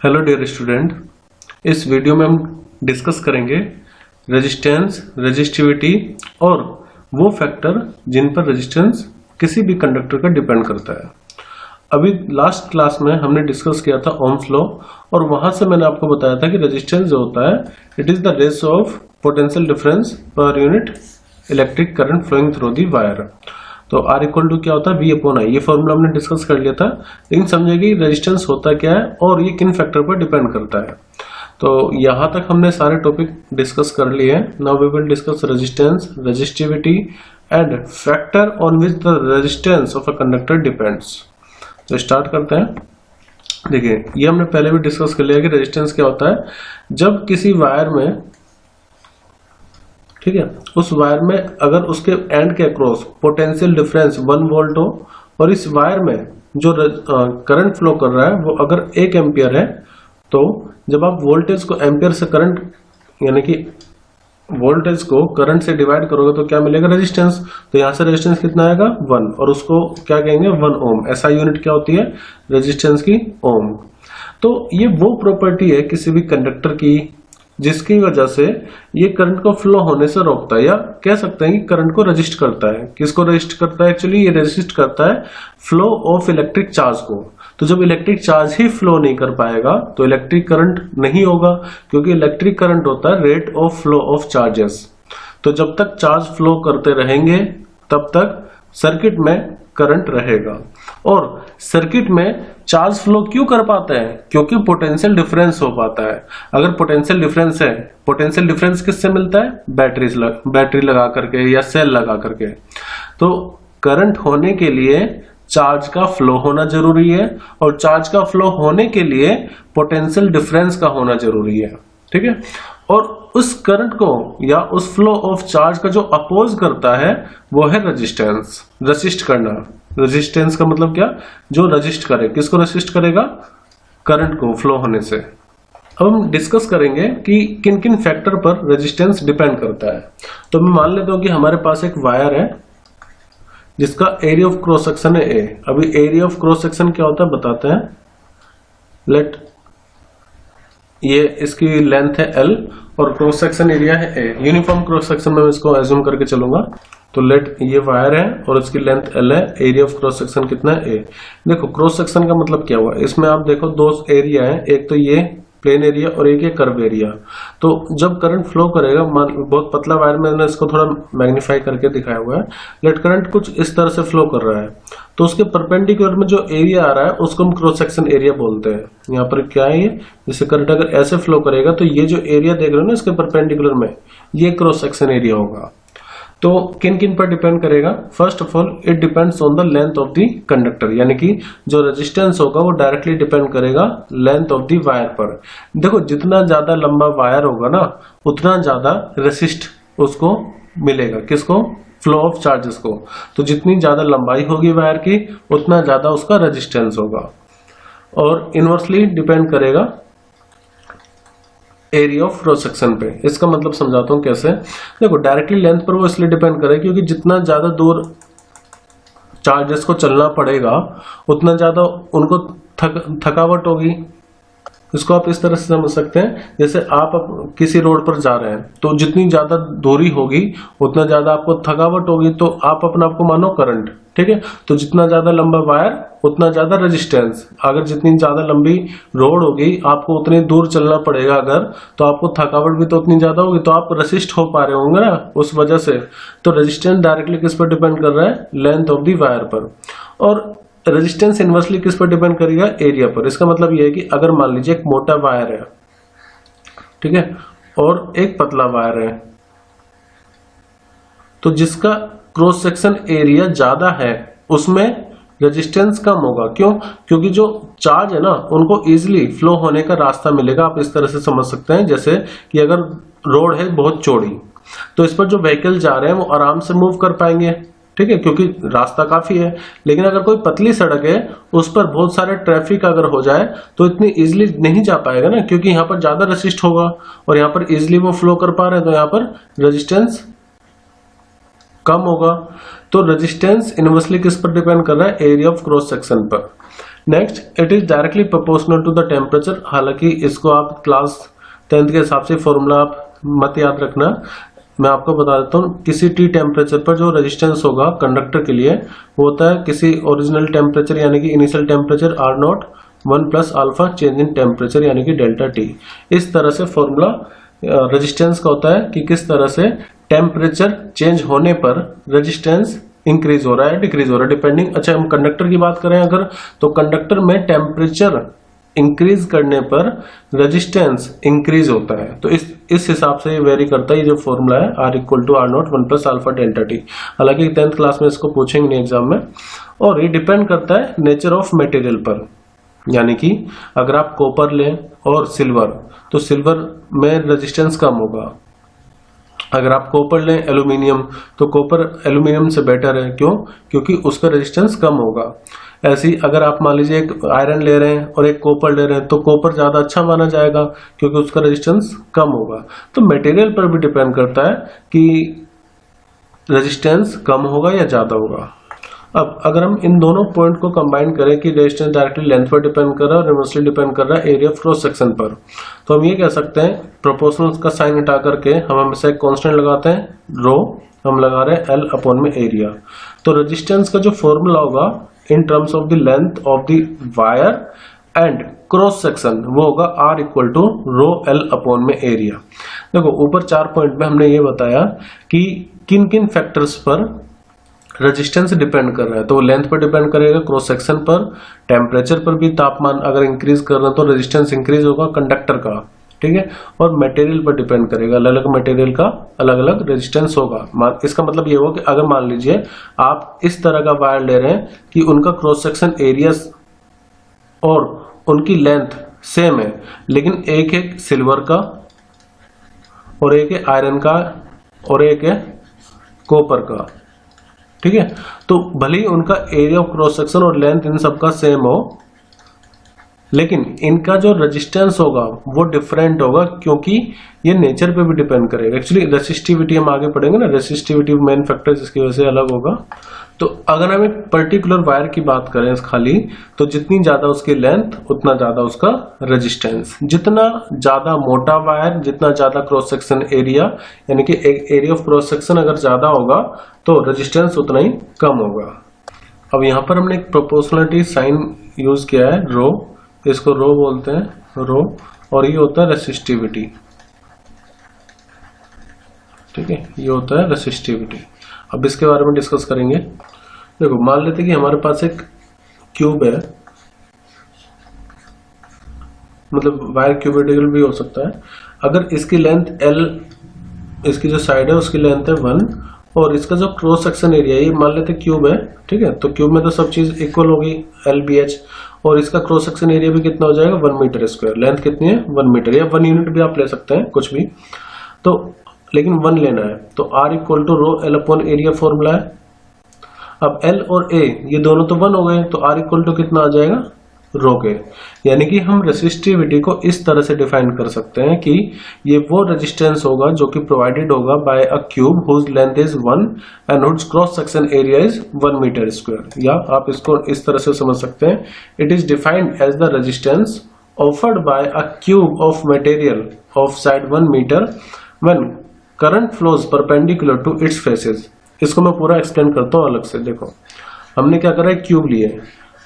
Hello dear student, इस video में हम डिस्कस करेंगे रेजिस्टेंस, रेजिस्टिविटी और वो फैक्टर जिन पर रेजिस्टेंस किसी भी कंडक्टर का डिपेंड करता है। अभी लास्ट क्लास में हमने डिस्कस किया था ओम्स लॉ और वहां से मैंने आपको बताया था कि रेजिस्टेंस जो होता है it is the ratio of potential difference per unit electric current flowing through the wire. तो R इक्वल टू क्या होता है, V अपॉन आई। ये फॉर्मूला हमने डिस्कस कर लिया था, लेकिन समझिए रेजिस्टेंस होता क्या है और ये किन फैक्टर पर डिपेंड करता है। तो यहां तक हमने सारे टॉपिक डिस्कस कर लिए हैं। Now we will discuss resistance, resistivity and factor on which the resistance of a conductor depends. तो स्टार्ट करते हैं। देखिए, ये हमने पहले भी डिस्कस कर लिया कि रेजिस्टेंस क्या होता है। जब किसी वायर में, ठीक है, उस वायर में अगर उसके एंड के अक्रॉस पोटेंशियल डिफरेंस 1 वोल्ट हो और इस वायर में जो करंट फ्लो कर रहा है वो अगर 1 एम्पियर है, तो जब आप वोल्टेज को एम्पियर से करंट यानी कि वोल्टेज को करंट से डिवाइड करोगे तो क्या मिलेगा, रेजिस्टेंस। तो यहां से रेजिस्टेंस कितना आएगा, 1, और उसको क्या कहेंगे, 1 ओम। ऐसा यूनिट क्या होती है रेजिस्टेंस की, ओम। तो ये वो प्रॉपर्टी है किसी भी कंडक्टर की जिसकी वजह से ये करंट को फ्लो होने से रोकता है, या कह सकते हैं कि करंट को रेजिस्ट करता है। किसको रेजिस्ट करता है, एक्चुअली ये रेजिस्ट करता है फ्लो ऑफ इलेक्ट्रिक चार्ज को। तो जब इलेक्ट्रिक चार्ज ही फ्लो नहीं कर पाएगा तो इलेक्ट्रिक करंट नहीं होगा, क्योंकि इलेक्ट्रिक करंट होता है rate of flow of charges. तो जब तक चार्ज फ्लो करते रहेंगे तब तक सर्किट में करंट रहेगा। और सर्किट में चार्ज फ्लो क्यों कर पाता है, क्योंकि पोटेंशियल डिफरेंस हो पाता है। अगर पोटेंशियल डिफरेंस है, पोटेंशियल डिफरेंस किससे मिलता है, बैटरी लगा करके या सेल लगा करके। तो करंट होने के लिए चार्ज का फ्लो होना जरूरी है, और चार्ज का फ्लो होने के लिए पोटेंशियल डिफरेंस का होना जरूरी है, ठीक है। और उस करंट को या उस फ्लो ऑफ चार्ज का जो अपोज करता है वो है रेजिस्टेंस। रेसिस्ट करना, रेजिस्टेंस का मतलब क्या, जो रेजिस्ट करे। किसको रेसिस्ट करेगा, करंट को फ्लो होने से। अब हम डिस्कस करेंगे कि किन किन फैक्टर पर रेजिस्टेंस डिपेंड करता है। तो मैं मान लेता हूं कि हमारे पास एक वायर है जिसका एरिया ऑफ क्रॉस सेक्शन है A। अभी एरिया ऑफ क्रॉस सेक्शन क्या होता है बताते हैं। लेट ये इसकी लेंथ है L और क्रॉस सेक्शन एरिया है A। यूनिफॉर्म क्रॉस सेक्शन में मैं इसको एज्यूम करके चलूंगा। तो लेट ये वायर है और इसकी लेंथ L है, एरिया ऑफ क्रॉस सेक्शन कितना है A। देखो क्रॉस सेक्शन का मतलब क्या हुआ, इसमें आप देखो दो एरिया है, एक तो ये प्लेन एरिया और एक ये कर्व एरिया। तो जब करंट फ्लो करेगा, बहुत पतला वायर में मैंने इसको थोड़ा मैग्नीफाई करके दिखाया हुआ है। लेट करंट कुछ इस तरह से फ्लो कर रहा है, तो उसके परपेंडिकुलर में जो एरिया आ रहा है उसको हम क्रॉस सेक्शन एरिया बोलते हैं। यहाँ पर क्या है, ये जैसे करंट अगर ऐसे फ्लो करेगा तो ये जो एरिया देख रहे हो ना इसके परपेंडिकुलर में, ये क्रॉस सेक्शन एरिया होगा। तो किन किन पर डिपेंड करेगा, first of all it depends on the length of the conductor, यानी कि जो रेजिस्टेंस होगा वो डायरेक्टली डिपेंड करेगा लेंथ ऑफ द वायर पर। देखो, जितना ज्यादा लंबा वायर होगा ना उतना ज्यादा रेसिस्ट उसको मिलेगा, किसको, फ्लो ऑफ चार्जेस को। तो जितनी ज्यादा लंबाई होगी वायर की उतना ज्यादा उसका रेजिस्टेंस होगा। और इनवर्सली डिपेंड करेगा एरिया ऑफ क्रॉस सेक्शन पे। इसका मतलब समझाता हूं कैसे। देखो, डायरेक्टली लेंथ पर वो इसलिए डिपेंड करे क्योंकि जितना ज्यादा दूर चार्जेस को चलना पड़ेगा उतना ज्यादा उनको थकावट होगी। इसको आप इस तरह से समझ सकते हैं, जैसे आप किसी रोड पर जा रहे हैं तो जितनी ज्यादा दूरी होगी उतना ज्यादा आपको थकावट होगी, तो आप अपने आप को मानो करंट, ठीक है। तो जितना ज्यादा लंबा वायर उतना ज्यादा रेजिस्टेंस। अगर जितनी ज्यादा लंबी रोड होगी आपको उतनी दूर चलना पड़ेगा अगर, तो आपको थकावट भी तो उतनी ज्यादा होगी, तो आप रेसिस्ट हो पा रहे होंगे ना उस वजह से। तो रेजिस्टेंस डायरेक्टली किस पर डिपेंड कर रहा है, लेंथ ऑफ द वायर पर। और रेजिस्टेंस इनवर्सली किस पर डिपेंड करेगा, एरिया पर। इसका मतलब यह है कि अगर मान लीजिए एक मोटा वायर है, ठीक है, और एक पतला वायर है, तो जिसका क्रॉस सेक्शन एरिया ज्यादा है उसमें रेजिस्टेंस कम होगा। क्यों, क्योंकि जो चार्ज है ना उनको इजीली फ्लो होने का रास्ता मिलेगा। आप इस तरह से समझ सकते हैं, जैसे कि अगर रोड है बहुत चौड़ी तो इस पर जो व्हीकल जा रहे हैं वो आराम से मूव कर पाएंगे, ठीक है, क्योंकि रास्ता काफी है। लेकिन अगर कोई पतली सड़क है उस पर बहुत सारे ट्रैफिक अगर हो जाए तो इतनी इजीली नहीं जा पाएगा ना, क्योंकि यहाँ पर ज्यादा रेसिस्ट होगा और यहाँ पर इजीली वो फ्लो कर पा रहे हैं, तो यहाँ पर रेजिस्टेंस कम होगा। तो रेजिस्टेंस इनवर्सली किस पर डिपेंड कर रहा है, एरिया ऑफ क्रॉस सेक्शन पर। Next, it is directly proportional to the temperature. हालांकि इसको आप क्लास 10th के हिसाब से फॉर्मूला आप मत याद रखना, मैं आपको बता देता हूँ। किसी टी टेम्परेचर पर जो रेजिस्टेंस होगा कंडक्टर के लिए वो होता है किसी ओरिजिनल टेम्परेचर यानी कि initial temperature R0 1 plus alpha change in temperature यानी कि डेल्टा टी। इस तरह से फॉर्मूला रेजिस्टेंस का होता है कि किस तरह से टेम्परेचर चेंज होने पर रेजिस्टेंस इंक्रीज हो रहा है डिक्रीज हो रहा है डिपेंडिंग। अच्छा, हम कंडक्टर की बात करें अगर, तो कंडक्टर में टेम्परेचर इंक्रीज करने पर रेजिस्टेंस इंक्रीज होता है। तो इस हिसाब से वेरी करता है ये जो फॉर्मूला है R equal to R0 1 plus alpha delta T. हालांकि 10th क्लास में इसको पूछेंगे नहीं एग्जाम में। और ये डिपेंड करता है नेचर ऑफ मटेरियल पर, यानी कि अगर आप कॉपर लें और सिल्वर, तो सिल्वर में रेजिस्टेंस कम होगा। अगर आप कॉपर लें एल्यूमिनियम, तो कॉपर एल्यूमिनियम से बेटर है। क्यों? क्योंकि उसका रेजिस्टेंस कम होगा। ऐसी अगर आप मान लीजिए एक आयरन ले रहे हैं और एक कॉपर ले रहे हैं, तो कॉपर ज्यादा अच्छा माना जाएगा क्योंकि उसका रेजिस्टेंस कम होगा। तो मटेरियल पर भी डिपेंड करता है कि रेजिस्टेंस कम होगा या ज्यादा होगा। अब अगर हम इन दोनों पॉइंट को कंबाइन करें कि रेजिस्टेंस डायरेक्टली लेंथ पर डिपेंड कर रहा है और इनवर्सली डिपेंड कर रहा है एरिया ऑफ क्रॉस सेक्शन पर, तो हम ये कह सकते हैं प्रोपोर्शनल का साइन हटा करके हम हमेशा एक कांस्टेंट लगाते हैं, रो हम लगा रहे हैं L अपॉन में एरिया। तो रेजिस्टेंस का जो फॉर्मूला होगा in terms of the length of the wire and cross section वो होगा R equal to rho L upon में एरिया। देखो ऊपर 4 पॉइंट में हमने ये बताया कि किन किन फैक्टर्स पर रेजिस्टेंस डिपेंड कर रहा है। तो लेंथ पर डिपेंड करेगा, क्रॉस सेक्शन पर, टेम्परेचर पर भी, तापमान अगर इंक्रीज कर रहे हैं तो रेजिस्टेंस इंक्रीज होगा कंडक्टर का, ठीक है। और मटेरियल पर डिपेंड करेगा, अलग अलग मटेरियल का अलग अलग रेजिस्टेंस होगा। इसका मतलब ये होगा कि अगर मान लीजिए आप इस तरह का वायर ले रहे हैं कि उनका क्रॉस सेक्शन एरिया और उनकी लेंथ सेम है, लेकिन एक है सिल्वर का और एक है आयरन का और एक है कॉपर का, ठीक है। तो भले ही उनका एरिया ऑफ क्रॉस सेक्शन और लेंथ इन सबका सेम हो, लेकिन इनका जो रेजिस्टेंस होगा वो डिफरेंट होगा क्योंकि ये नेचर पे भी डिपेंड करेगा। एक्चुअली रेसिस्टिविटी हम आगे पढ़ेंगे ना, रेसिस्टिविटी मेन फैक्टर जिसकी वजह से अलग होगा। तो अगर हम एक पर्टिकुलर वायर की बात करें खाली, तो जितनी ज्यादा उसकी लेंथ उतना ज्यादा उसका रेजिस्टेंस। जितना ज्यादा मोटा वायर, जितना ज्यादा क्रॉस सेक्शन एरिया, यानी कि एरिया ऑफ क्रॉस सेक्शन अगर ज्यादा होगा तो रेजिस्टेंस उतना ही कम होगा। अब यहाँ पर हमने एक प्रोपोर्शनलिटी साइन यूज किया है, रो, इसको रो बोलते हैं, रो, और ये होता है रेसिस्टिविटी, ठीक है, ये होता है रेसिस्टिविटी। अब इसके बारे में डिस्कस करेंगे। देखो मान लेते हैं कि हमारे पास एक क्यूब है, मतलब वायर क्यूबिकल भी हो सकता है। अगर इसकी लेंथ L, इसकी जो साइड है उसकी लेंथ है 1, और इसका जो क्रॉस सेक्शन एरिया ये मान लेते क्यूब है, ठीक है। तो क्यूब में तो सब चीज इक्वल होगी LBH, और इसका क्रॉस सेक्शन एरिया भी कितना हो जाएगा 1 मीटर स्क्वायर। लेंथ कितनी है 1 मीटर, या 1 यूनिट भी आप ले सकते हैं, कुछ भी, तो लेकिन 1 लेना है। तो R equal to rho L upon area formula है। अब L और A ये दोनों तो 1 हो गए, तो R इक्वल टू कितना आ जाएगा रो के। यानी कि हम रेसिस्टिविटी को इस तरह से डिफाइन कर सकते हैं कि ये वो रेजिस्टेंस होगा जो कि प्रोवाइडेड होगा by a cube whose length is 1 and whose cross section area is 1 metre square. या आप इसको इस तरह से समझ सकते हैं, it is defined as the resistance offered by a cube of material of side 1 metre when current flows perpendicular to its faces. इसको मैं पूरा एक्सप्लेन करता हूं अलग से। देखो हमने क्या करा है, क्यूब लिए,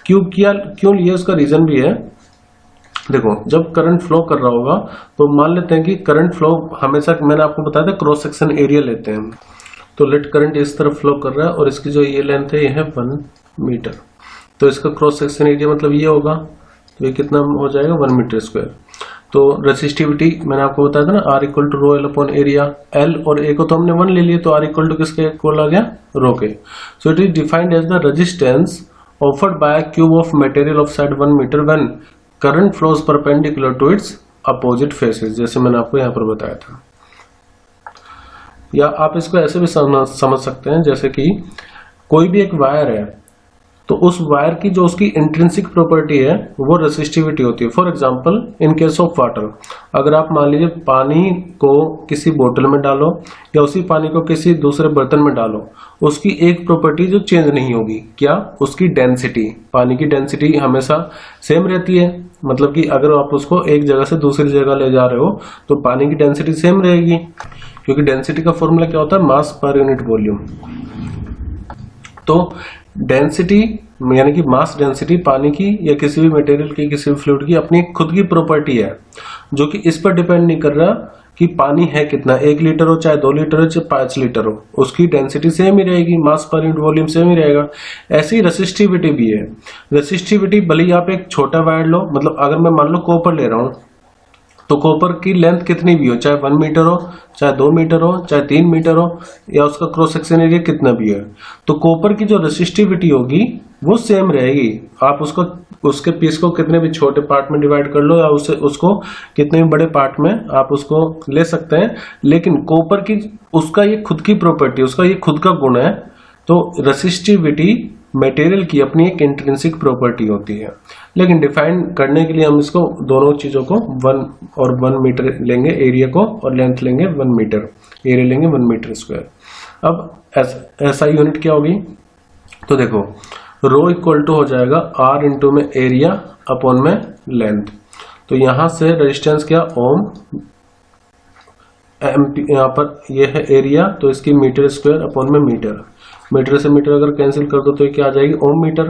क्यूब किया, क्यों लिए उसका रीजन भी है। देखो जब करंट फ्लो कर रहा होगा तो मान लेते हैं कि करंट फ्लो हमेशा, मैंने आपको बताया था क्रॉस सेक्शन एरिया लेते हैं, तो लेट करंट इस तरफ फ्लो कर रहा है और इसकी जो ये लेंथ है ये है 1 मीटर, तो इसका क्रॉस सेक्शन एरिया मतलब ये होगा, तो ये कितना हो जाएगा 1 मीटर स्क्वायर। तो रेसिस्टिविटी मैंने आपको बताया था ना, R equal to rho L upon area. L और A को तो हमने 1 ले लिया, तो R इक्वल टू किसके इक्वल आ गया रो के। So it is defined as the resistance offered by a cube of material of side 1 meter when current flows perpendicular to its opposite faces, जैसे मैंने आपको यहाँ पर बताया था। या आप इसको ऐसे भी समझ सकते हैं, जैसे कि कोई भी एक वायर है, तो उस वायर की जो उसकी इंट्रिंसिक प्रॉपर्टी है वो रेसिस्टिविटी होती है। For example in case of water, अगर आप मान लीजिए पानी को किसी बोतल में डालो या उसी पानी को किसी दूसरे बर्तन में डालो, उसकी एक प्रॉपर्टी जो चेंज नहीं होगी, क्या? उसकी डेंसिटी। पानी की डेंसिटी हमेशा सेम रहती है, मतलब कि अगर आप उसको एक जगह से दूसरी जगह ले जा रहे हो तो पानी की डेंसिटी सेम रहेगी, क्योंकि डेंसिटी का फॉर्मूला क्या होता है? मास पर यूनिट वॉल्यूम। तो डेंसिटी यानी कि मास डेंसिटी पानी की या किसी भी मटेरियल की, किसी भी फ्लूइड की अपनी खुद की प्रॉपर्टी है, जो कि इस पर डिपेंड नहीं कर रहा कि पानी है कितना, 1 लीटर हो चाहे 2 लीटर हो चाहे 5 लीटर हो, उसकी डेंसिटी सेम ही रहेगी, मास पर यूनिट वॉल्यूम सेम ही रहेगा। ऐसी रेसिस्टिविटी भी है। रेसिस्टिविटी भले ही आप एक छोटा वायर लो, मतलब अगर मैं मान लो कॉपर ले रहा हूं, तो कॉपर की लेंथ कितनी भी हो, चाहे 1 मीटर हो, चाहे 2 मीटर हो, चाहे 3 मीटर हो, या उसका क्रॉस सेक्शन एरिया कितना भी है, तो कॉपर की जो रेसिस्टिविटी होगी वो सेम रहेगी। आप उसके पीस को कितने भी छोटे पार्ट में डिवाइड कर लो या उसको कितने भी बड़े पार्ट में आप उसको ले सकते हैं, लेकिन कॉपर की उसका ये खुद की प्रॉपर्टी, उसका ये खुद का गुण है। तो रेसिस्टिविटी मटेरियल की अपनी एक इंट्रिंसिक प्रॉपर्टी होती है। लेकिन डिफाइन करने के लिए हम इसको दोनों चीजों को 1 मीटर लेंगे एरिया को, और लेंथ लेंगे 1 मीटर, एरिया लेंगे 1 मीटर स्क्वायर। अब एसआई यूनिट क्या होगी? तो देखो रो इक्वल टू हो जाएगा आर इंटू में एरिया अपॉन में लेंथ। तो यहां से रेजिस्टेंस क्या? ओम, यहाँ पर ये है एरिया, तो इसकी मीटर स्क्वायर अपॉन में मीटर। मीटर से मीटर अगर कैंसिल कर दो तो ये क्या आ जाएगी? Ohm metre.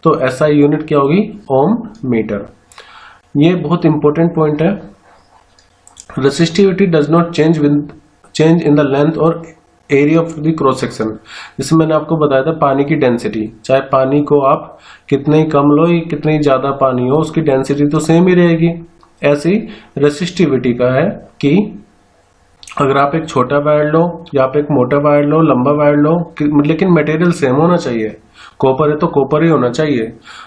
तो एसआई यूनिट क्या होगी? Ohm metre. ये बहुत इंपॉर्टेंट पॉइंट है। Resistivity does not change in the length और area of the cross section. जैसे मैंने आपको बताया था पानी की डेंसिटी, चाहे पानी को आप कितने ही कम लो या कितनी ही ज्यादा पानी हो, उसकी डेंसिटी तो सेम ही रहेगी। ऐसी रेसिस्टिविटी का है कि अगर आप एक छोटा वायर लो या आप एक मोटा वायर लो, लंबा वायर लो, लेकिन मटेरियल सेम होना चाहिए। कॉपर है तो कॉपर ही होना चाहिए,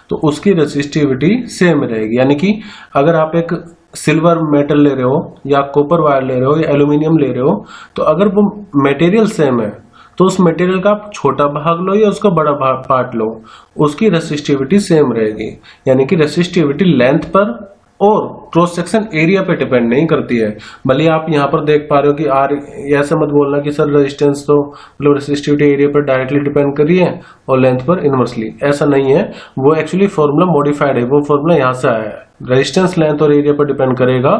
तो उसकी रेसिस्टिविटी सेम रहेगी। यानी कि अगर आप एक सिल्वर मेटल ले रहे हो या कॉपर वायर ले रहे हो या एल्यूमिनियम ले रहे हो, तो अगर वो मटेरियल सेम है तो उस मटेरियल का आप छोटा भाग लो या उसका बड़ा पार्ट लो, उसकी रेसिस्टिविटी सेम रहेगी। यानी कि रेसिस्टिविटी लेंथ पर और क्रॉस सेक्शन एरिया पे डिपेंड नहीं करती है। भले आप यहाँ पर देख पा रहे हो कि आर, ऐसा मत बोलना कि सर रेजिस्टेंस तो मतलब रेसिस्टिविटी एरिया पर डायरेक्टली डिपेंड कर रही है और लेंथ पर इनवर्सली, ऐसा नहीं है। वो एक्चुअली फॉर्मूला मॉडिफाइड है, वो फॉर्मूला यहाँ से आया है। रेजिस्टेंस लेंथ और एरिया पर डिपेंड करेगा,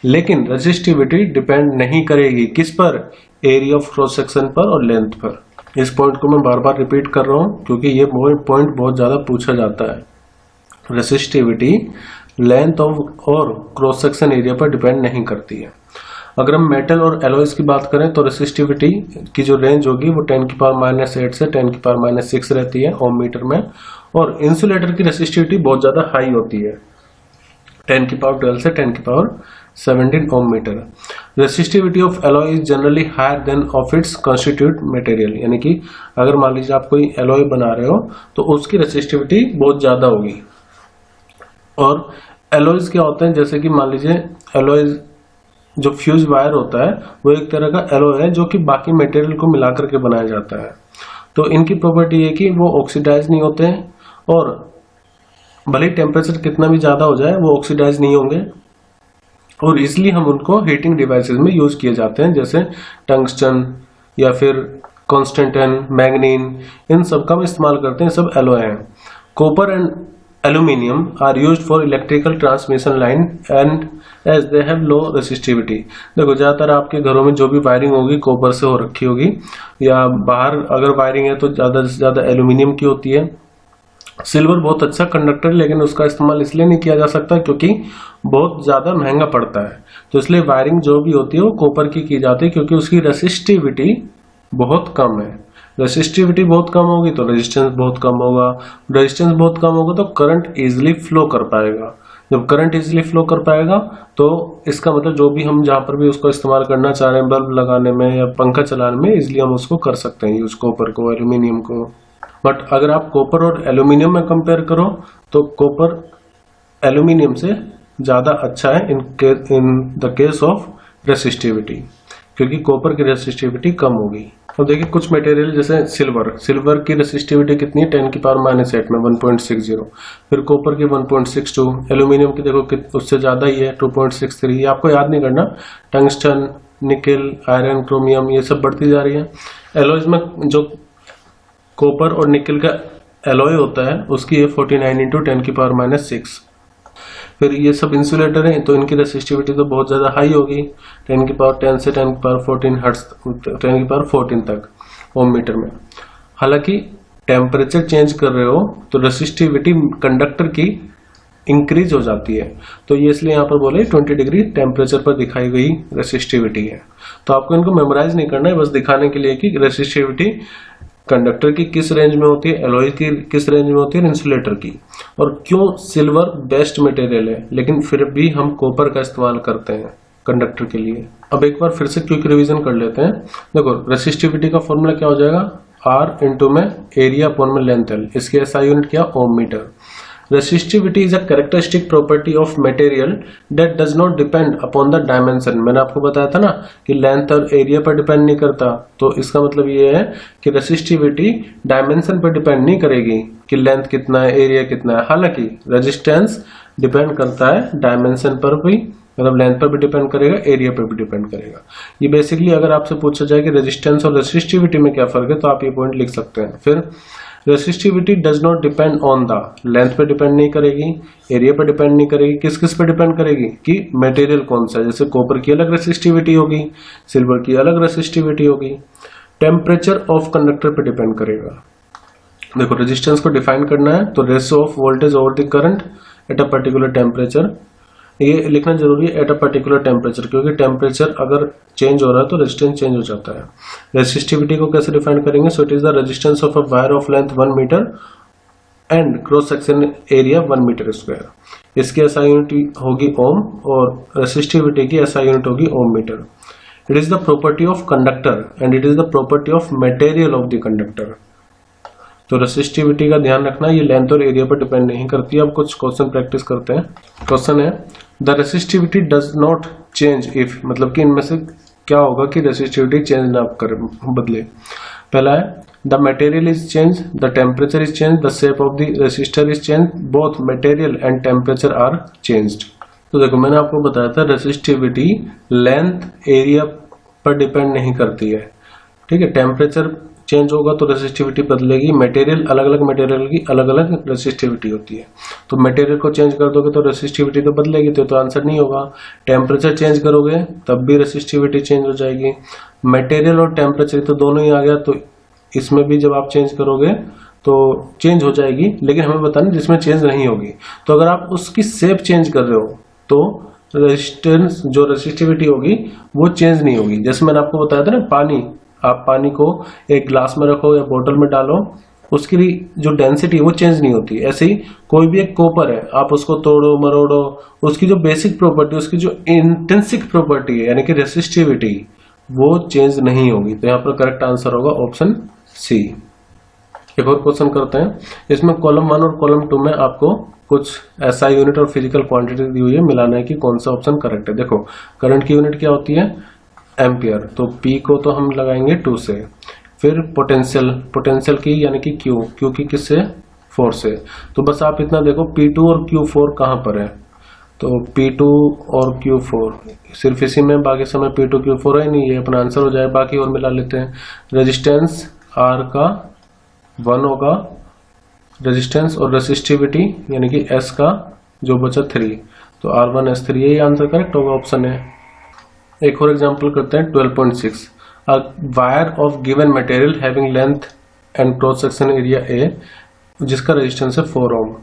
लेकिन रेजिस्टिविटी डिपेंड नहीं करेगी किस पर? एरिया ऑफ क्रॉस सेक्शन पर और लेंथ पर। इस पॉइंट को मैं बार बार रिपीट कर रहा हूँ क्योंकि ये पॉइंट बहुत ज्यादा पूछा जाता है। रेसिस्टिविटी लेंथ ऑफ और क्रॉस सेक्शन एरिया पर डिपेंड नहीं करती है। अगर हम मेटल और एलॉयज की बात करें तो रेसिस्टिविटी की जो रेंज होगी वो 10⁻⁸ से 10⁻⁶ रहती है ओम मीटर में, और इंसुलेटर की रेसिस्टिविटी बहुत ज्यादा हाई होती है, 10⁻12 से 10⁻17 ohm metre. Resistivity of alloy is generally higher than of its constitute material. यानी कि अगर मान लीजिए आप कोई एलॉय बना रहे हो तो उसकी रेसिस्टिविटी बहुत ज्यादा होगी। और एलॉयज क्या होते हैं? जैसे कि मान लीजिए एलॉयज जो फ्यूज वायर होता है वो एक तरह का एलॉय है जो कि बाकी मटेरियल को मिलाकर के बनाया जाता है। तो इनकी प्रॉपर्टी है कि वो ऑक्सीडाइज नहीं होते हैं, और भले टेम्परेचर कितना भी ज्यादा हो जाए वो ऑक्सीडाइज नहीं होंगे, और इसलिए हम उनको हीटिंग डिवाइसेस में यूज किए जाते हैं, जैसे टंगस्टन या फिर कॉन्स्टेंटन, मैग्नीन, इन सब का हम इस्तेमाल करते हैं, सब एलॉय हैं। Copper and Aluminium are used for electrical transmission line and as they have low resistivity। देखो ज्यादातर आपके घरों में जो भी वायरिंग होगी कॉपर से हो रखी होगी, या बाहर अगर वायरिंग है तो ज्यादा से ज्यादा एल्यूमिनियम की होती है। सिल्वर बहुत अच्छा कंडक्टर है, लेकिन उसका इस्तेमाल इसलिए नहीं किया जा सकता क्योंकि बहुत ज्यादा महंगा पड़ता है, तो इसलिए वायरिंग जो भी होती है वो कॉपर की जाती है, क्योंकि उसकी रेसिस्टिविटी बहुत कम है। रेसिस्टिविटी बहुत कम होगी तो रेजिस्टेंस बहुत कम होगा, रेजिस्टेंस बहुत कम होगा तो करंट इजीली फ्लो कर पाएगा। जब करंट इजीली फ्लो कर पाएगा तो इसका मतलब जो भी हम जहां पर भी उसको इस्तेमाल करना चाह रहे हैं, बल्ब लगाने में या पंखा चलाने में, इजीली हम उसको कर सकते हैं यूज, कॉपर को, एल्यूमिनियम को। बट अगर आप कॉपर और एल्यूमिनियम में कंपेयर करो तो कॉपर एल्यूमिनियम से ज्यादा अच्छा है in the case of resistivity, क्योंकि कॉपर की रेसिस्टिविटी कम होगी। अब देखिए कुछ मटेरियल जैसे सिल्वर की रेसिस्टिविटी कितनी है 10 की पावर -8 में 1.60, फिर कॉपर की 1.62, एल्यूमिनियम की देखो उससे ज्यादा ही है 2.63। ये आपको याद नहीं करना, टंगस्टन, निकेल, आयरन, क्रोमियम ये सब बढ़ती जा रही है। एलॉयज में जो कॉपर और निकेल का एलॉय होता है उसकी है 49 × 10 की पावर -6। फिर ये सब इंसुलेटर हैं तो इनकी रेसिस्टिविटी तो बहुत ज्यादा हाई होगी, 10 की पावर 10 से 10 की पावर 14 हर्ट्ज, 10 की पावर 14 तक ओम मीटर में। हालांकि टेम्परेचर चेंज कर रहे हो तो रेसिस्टिविटी कंडक्टर की इंक्रीज हो जाती है, तो ये इसलिए यहाँ पर बोले 20 डिग्री टेम्परेचर पर दिखाई गई रेसिस्टिविटी है। तो आपको इनको मेमोराइज नहीं करना है, बस दिखाने के लिए कि रेसिस्टिविटी कंडक्टर की किस रेंज में होती है, एलॉय की किस रेंज में होती है, इंसुलेटर की, और क्यों सिल्वर बेस्ट मटेरियल है लेकिन फिर भी हम कॉपर का इस्तेमाल करते हैं कंडक्टर के लिए। अब एक बार फिर से क्विक रिवीजन कर लेते हैं। देखो रेसिस्टिविटी का फॉर्मूला क्या हो जाएगा, R इंटू में एरिया अपॉन में लेंथ L, इसकी SI यूनिट क्या, ओम metre. Resistivity is a characteristic property of material that does not depend upon the dimension। मैंने आपको बताया था ना कि लेंथ और एरिया पर डिपेंड नहीं करता, तो इसका मतलब ये है कि रेसिस्टिविटी डायमेंशन पर डिपेंड नहीं करेगी कि लेंथ कितना है, एरिया कितना है। हालांकि रेजिस्टेंस डिपेंड करता है डायमेंशन पर भी, मतलब लेंथ पर भी डिपेंड करेगा, एरिया पर भी डिपेंड करेगा। ये बेसिकली अगर आपसे पूछा जाए कि रेजिस्टेंस और रेसिस्टिविटी में क्या फर्क है तो आप ये पॉइंट लिख सकते हैं। फिर resistivity does not depend on the, length पे डिपेंड नहीं करेगी, एरिया पे डिपेंड नहीं करेगी, किस किस पे डिपेंड करेगी कि मटेरियल कौन सा है। जैसे कॉपर की अलग रेसिस्टिविटी होगी, सिल्वर की अलग रेसिस्टिविटी होगी। टेम्परेचर ऑफ कंडक्टर पे डिपेंड करेगा। देखो रेजिस्टेंस को डिफाइन करना है तो ratio of voltage over the current at a particular temperature, ये लिखना जरूरी है एट अ पर्टिकुलर टेम्परेचर, क्योंकि टेम्परेचर अगर चेंज हो रहा है तो रेजिस्टेंस चेंज हो जाता है। रेसिस्टिविटी को कैसे डिफाइन करेंगे, so it is the resistance of a wire of length 1 metre and cross section area 1 metre square. इसकी SI यूनिट होगी ओम और रेसिस्टिविटी की SI यूनिट होगी ohm metre. It is the property of conductor and it is the property of material of the conductor. तो resistivity का ध्यान रखना, ये लेंथ और एरिया पर डिपेंड नहीं करती। अब कुछ क्वेश्चन प्रैक्टिस करते हैं। क्वेश्चन है the resistivity does not change if, मतलब कि इनमें से क्या होगा कि रेसिस्टिविटी चेंज ना कर बदले। पहला है the material is change, the temperature is change, the shape of the resistor is change, both material and temperature are changed. तो देखो मैंने आपको बताया था रेसिस्टिविटी लेंथ एरिया पर डिपेंड नहीं करती है, ठीक है। टेम्परेचर चेंज होगा तो रेसिस्टिविटी बदलेगी, मटेरियल अलग अलग मटेरियल की अलग अलग रेसिस्टिविटी होती है, तो मटेरियल को चेंज कर दोगे तो रेसिस्टिविटी तो बदलेगी, तो आंसर नहीं होगा। टेम्परेचर चेंज करोगे तब भी रेसिस्टिविटी चेंज हो जाएगी। मटेरियल और टेम्परेचर तो दोनों ही आ गया, तो इसमें भी जब आप चेंज करोगे तो चेंज हो जाएगी, लेकिन हमें बताना जिसमें चेंज नहीं होगी। तो अगर आप उसकी शेप चेंज कर रहे हो तो रेजिस्टेंस जो रेसिस्टिविटी होगी वो चेंज नहीं होगी। जैसे मैंने आपको बताया था ना, पानी, आप पानी को एक ग्लास में रखो या बोतल में डालो, उसकी जो डेंसिटी वो चेंज नहीं होती। ऐसे ही कोई भी एक कॉपर है, आप उसको तोड़ो मरोड़ो, उसकी जो बेसिक प्रॉपर्टी, उसकी जो इंट्रिंसिक प्रॉपर्टी है यानी कि रेसिस्टिविटी, वो चेंज नहीं होगी। तो यहाँ पर करेक्ट आंसर होगा ऑप्शन सी। एक और क्वेश्चन करते हैं। इसमें कॉलम 1 और कॉलम 2 में आपको कुछ SI यूनिट और फिजिकल क्वांटिटी दी हुई है, मिलाना है कि कौन सा ऑप्शन करेक्ट है। देखो करंट की यूनिट क्या होती है, एम्पियर, तो P को तो हम लगाएंगे 2 से। फिर पोटेंशियल की यानी कि Q की किससे, 4 से। तो बस आप इतना देखो P2 और Q4 कहाँ पर है, तो P2 और Q4 सिर्फ इसी में, बाकी समय P2 Q4 है नहीं, ये अपना आंसर हो जाए। बाकी और मिला लेते हैं। रेजिस्टेंस R का 1 होगा, रेजिस्टेंस और रेसिस्टिविटी यानी कि S का जो बचा 3, तो R1 S3, यही आंसर करेक्ट होगा, ऑप्शन है। एक और एग्जांपल करते हैं 12.6। अ wire of given material having length and cross section area A, जिसका रेजिस्टेंस है 4 ओम,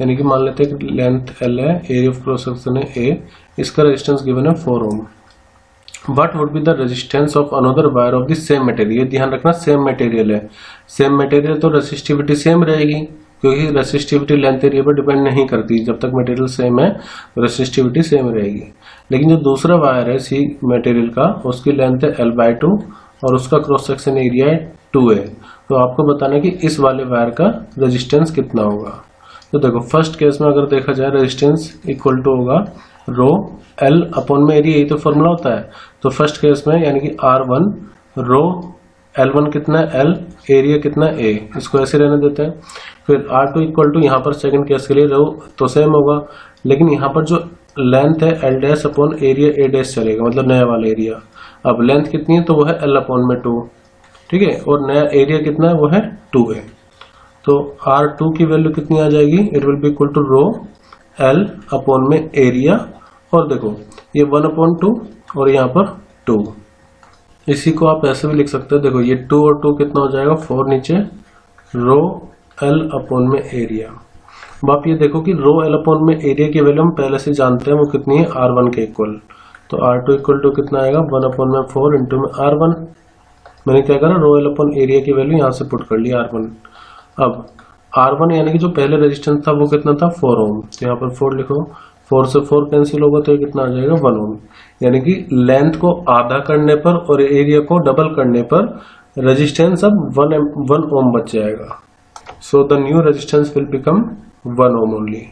यानी कि मान लेते हैं कि लेंथ L है, एरिया ऑफ क्रॉस सेक्शन है A, इसका रेजिस्टेंस गिवन है 4 ओम। What would be the resistance of another wire of the same material? ये ध्यान रखना सेम मटेरियल है, सेम मटेरियल तो रेसिस्टिविटी सेम रहेगी, क्योंकि रेसिस्टिविटी लेंथ एरिया पर डिपेंड नहीं करती। जब तक मटेरियल सेम है तो रेसिस्टिविटी सेम रहेगी। लेकिन जो दूसरा वायर है सी मटेरियल का, उसकी लेंथ है L/2 और उसका क्रॉस सेक्शन एरिया है 2 है। तो आपको बताना है कि इस वाले वायर का रेजिस्टेंस कितना होगा। तो देखो फर्स्ट केस में अगर देखा जाए रेजिस्टेंस इक्वल टू होगा रो L अपॉन में एरिया, यही तो फॉर्मूला होता है। तो फर्स्ट केस में यानी कि R1 रो L1 कितना है L, एरिया कितना है A, इसको ऐसे रहने देते हैं। फिर R2 इक्वल टू, यहाँ पर सेकंड केस के लिए रो तो सेम होगा, लेकिन यहाँ पर जो लेंथ है L dash upon area A dash चलेगा, मतलब नया वाला एरिया। अब लेंथ कितनी है तो वो है L अपॉन में 2, ठीक है, और नया एरिया कितना है वो है 2A। तो R2 की वैल्यू कितनी आ जाएगी, it will be equal to rho L upon में एरिया, और देखो ये 1 अपॉन 2 और यहाँ पर 2। इसी को आप ऐसे भी लिख सकते हो, देखो ये 2 और 2 कितना हो जाएगा 4, नीचे रो L अपॉन में एरिया। अब आप ये देखो कि रो L अपॉन में एरिया की वैल्यू हम पहले से जानते हैं, वो कितनी है R1 के इक्वल। तो R2 इक्वल टू कितना आएगा 1 अपॉन में 4 इंटू में R1। मैंने क्या करा, रो L अपॉन एरिया की वैल्यू यहाँ से पुट कर ली R1। अब R1 यानी कि जो पहले रेजिस्टेंस था वो कितना था 4 ओम, तो यहाँ पर 4 लिखो, 4 से 4 कैंसिल होगा तो ये कितना आ जाएगा 1 ओम। यानी कि लेंथ को आधा करने पर और एरिया को डबल करने पर रेजिस्टेंस अब 1 ओम बच जाएगा। So the new resistance will become 1 ohm only.